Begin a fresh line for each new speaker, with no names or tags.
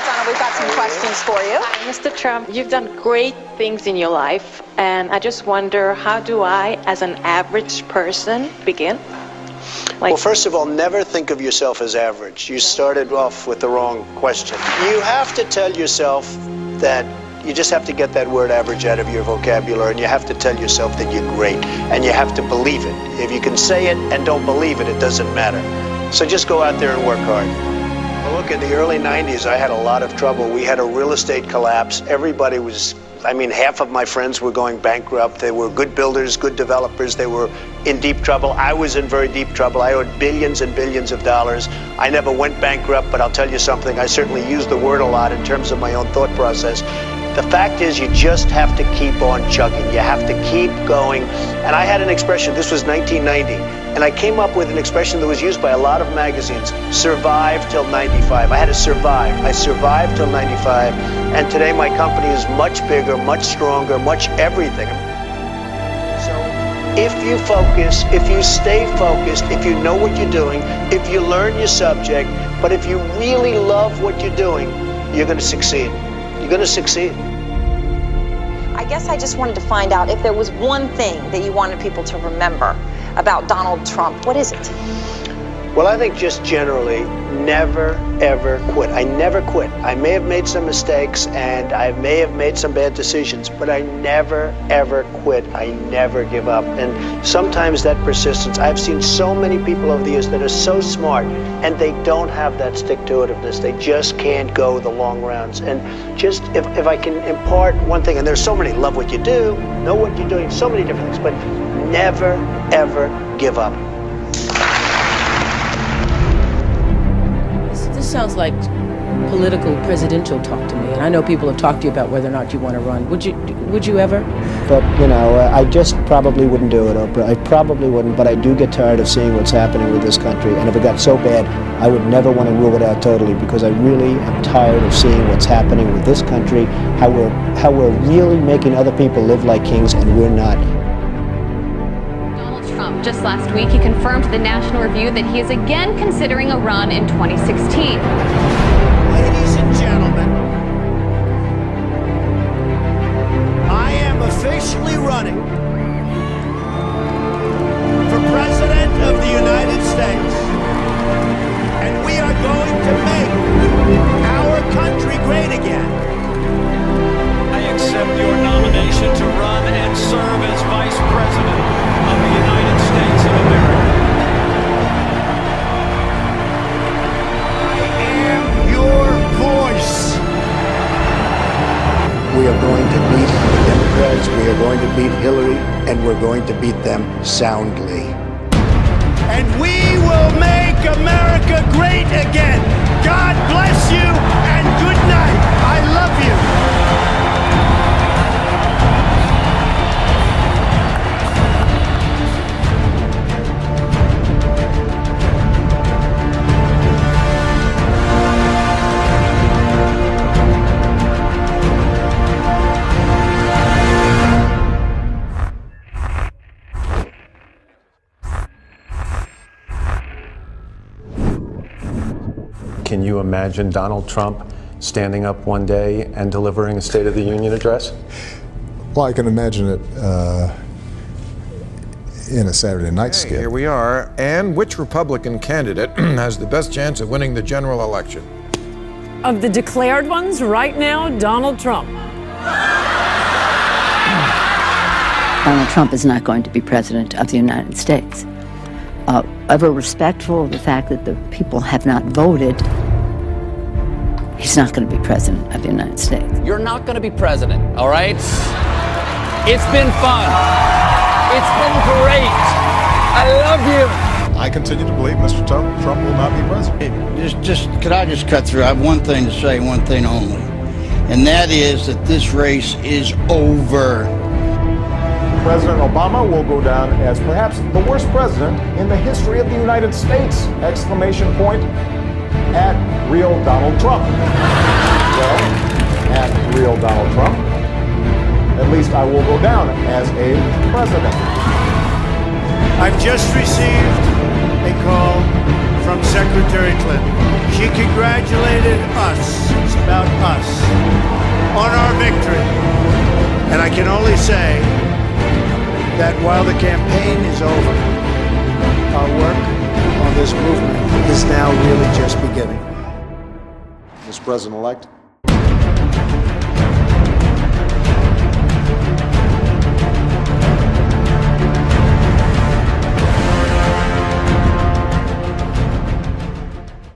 Donald. We've got some questions for you.
Hi, Mr. Trump. You've done great things in your life, and I just wonder, how do I, as an average person, begin?
Well, first of all, never think of yourself as average. You started off with the wrong question. You have to tell yourself that you just have to get that word average out of your vocabulary, and you have to tell yourself that you're great, and you have to believe it. If you can say it and don't believe it, it doesn't matter. So just go out there and work hard. Well, look, in the early 90s, I had a lot of trouble. We had a real estate collapse. Everybody was, half of my friends were going bankrupt. They were good builders, good developers. They were in deep trouble. I was in very deep trouble. I owed billions and billions of dollars. I never went bankrupt, but I'll tell you something. I certainly used the word a lot in terms of my own thought process. The fact is, you just have to keep on chugging. You have to keep going. And I had an expression, this was 1990, and I came up with an expression that was used by a lot of magazines, survive till 95. I had to survive. I survived till 95, and today my company is much bigger, much stronger, much everything. So if you focus, if you stay focused, if you know what you're doing, if you learn your subject, but if you really love what you're doing, you're going to succeed. You're going to succeed.
I guess I just wanted to find out if there was one thing that you wanted people to remember about Donald Trump. What is it?
Well, I think just generally, never, ever quit. I never quit. I may have made some mistakes and I may have made some bad decisions, but I never, ever quit. I never give up. And sometimes that persistence, I've seen so many people over the years that are so smart and they don't have that stick-to-itiveness. They just can't go the long rounds. And just, if I can impart one thing, and there's so many, love what you do, know what you're doing, so many different things, but never, ever give up.
This sounds like political presidential talk to me, and I know people have talked to you about whether or not you want to run. Would you ever?
But, I just probably wouldn't do it, Oprah. I probably wouldn't, but I do get tired of seeing what's happening with this country, and if it got so bad, I would never want to rule it out totally, because I really am tired of seeing what's happening with this country, how we're really making other people live like kings, and we're not.
Just last week, he confirmed to the National Review that he is again considering a run in 2016.
Ladies and gentlemen, I am officially running for President of the United States, and we are going to make our country great again.
I accept your nomination to run and serve as Vice President of the United States of America.
I am your voice.
We are going to beat the Democrats, we are going to beat Hillary, and we're going to beat them soundly.
And we will make America great again. God bless you and good night. I love you.
Can you imagine Donald Trump standing up one day and delivering a State of the Union address?
Well, I can imagine it in a Saturday night skit.
Here we are. And which Republican candidate has the best chance of winning the general election?
Of the declared ones right now, Donald Trump.
Donald Trump is not going to be president of the United States. Ever respectful of the fact that the people have not voted, he's not going to be president of the United States.
You're not going to be president, all right? It's been fun. It's been great. I love you.
I continue to believe Mr. Trump will not be president.
Could I just cut through? I have one thing to say, one thing only, and that is that this race is over.
President Obama will go down as perhaps the worst president in the history of the United States! Exclamation point at real Donald Trump. Well, at real Donald Trump, at least I will go down as a president.
I've just received a call from Secretary Clinton. She congratulated us, it's about us, on our victory. And I can only say that while the campaign is over, our work on this movement is now really just beginning.
Mr. President-elect.